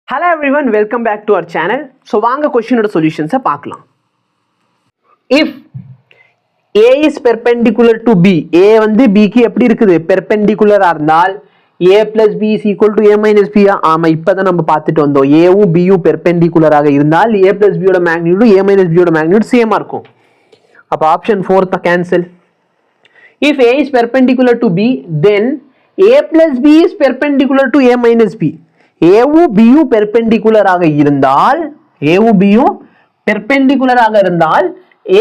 Hello everyone, welcome back to our channel. So வாங்க கொஸ்டினோட சொல்யூஷன்ஸை பார்க்கலாம். If A is perpendicular to B, A வந்து B க்கு எப்படி இருக்குது பெர்பெண்டிகுலரா இருந்தால் A plus B is equal to A minus B. ஆமா, இப்பதான் நம்ம பார்த்துட்டு வந்தோம். A வும் B யும் பெர்பெண்டிகுலராக இருந்தால் A plus B யோட மேக்னிட்யூட் A minus B யோட மேக்னிட்யூட் சேமா இருக்கும். அப்ப ஆப்ஷன் 4 தான் cancel. If A is perpendicular to B, then A plus B is perpendicular to A minus B. ஏவும் பியும் பெர்பெண்டிகுலராக இருந்தால்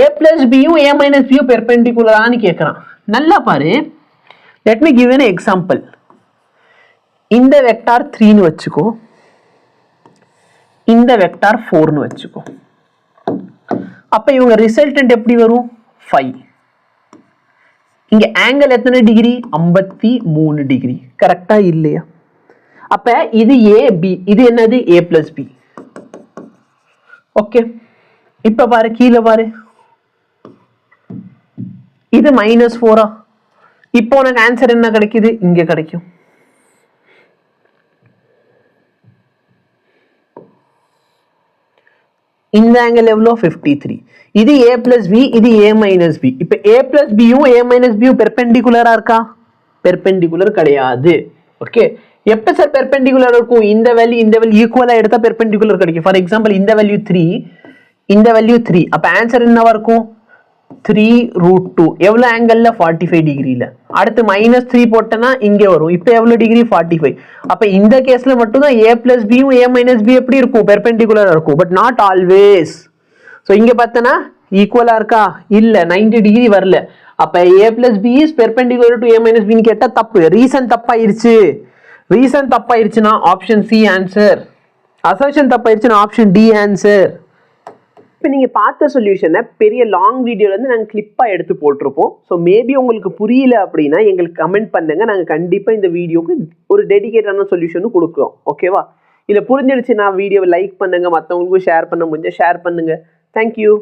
A plus பியும் A minus பியும் பெர்பெண்டிகுலரான்னு கேட்கிறான். நல்லா பாரு. Let me give an example. இந்த வெக்டார் 3ன்னு வச்சுக்கோ, இந்த வெக்டார் 4ன்னு வச்சுக்கோ. அப்ப இவங்க ரிசல்டன்ட் எப்படி வரும்? 5. இங்க ஆங்கிள் எத்தனை டிகிரி? 53 டிகிரி. கரெக்டா இல்லையா? அப்ப இது A B, இது என்னது? A plus B. ஓகே, இப்ப பாரு, கீழே பாரு, இது -4. இப்போ உனக்கு ஆன்சர் என்ன கிடைக்குது? இங்க கிடைக்கும். இந்த ஆங்கிள் எவ்வளோ? 53. இது A plus B, இது A minus B. இப்ப A plus B யும் A minus B யும் பெர்பெண்டிகுலரா இருக்கா? பெர்பெண்டிகுலர் கிடையாது. ஓகே, எப்ப சார் பெர்பெண்டிகுலர் இருக்கும்? இந்த வேல்யூ ஈக்குவலா எடுத்தா பெர்பெண்டிகுலர் கிடைக்கும். ஃபார் எக்ஸாம்பிள் இந்த வேல்யூ 3, இந்த வேல்யூ 3. அப்ப ஆன்சர் என்னவா இருக்கும்? 3√2. எவ்வளவு ஆங்கிள்ல? 45 டிகிரில. அடுத்து -3 போட்டனா இங்க வரும். இப்போ எவ்வளவு டிகிரி? 45. அப்ப இந்த கேஸ்ல மட்டும் தான் A plus B யும் A minus B எப்படி இருக்கும்? பெர்பெண்டிகுலரா இருக்கும். But not always. சோ இங்க பார்த்தனா ஈக்குவலா இருக்கா? இல்ல, 90 டிகிரி வரல. அப்ப A plus B is perpendicular to A minus B ன்னு கேட்டா தப்பு. ரீசன் தப்பாயிருச்சுனா ஆப்ஷன் C ஆன்சர். அசர்ஷன் தப்பாயிருச்சுனா ஆப்ஷன் D ஆன்சர். இப்போ நீங்க பார்த்த சொல்யூஷனை பெரிய லாங் வீடியோல இருந்து நாங்கள் கிளிப்பா எடுத்து போட்டிருப்போம். ஸோ மேபி உங்களுக்கு புரியல அப்படின்னா எங்களுக்கு கமெண்ட் பண்ணுங்க. நாங்கள் கண்டிப்பா இந்த வீடியோக்கு ஒரு டெடிகேட்டான சொல்யூஷனும் கொடுக்குறோம். ஓகேவா? இல்லை புரிஞ்சிடுச்சுன்னா வீடியோவை லைக் பண்ணுங்க, மற்றவங்களுக்கும் ஷேர் பண்ண முடிஞ்சா ஷேர் பண்ணுங்க. தேங்க்யூ.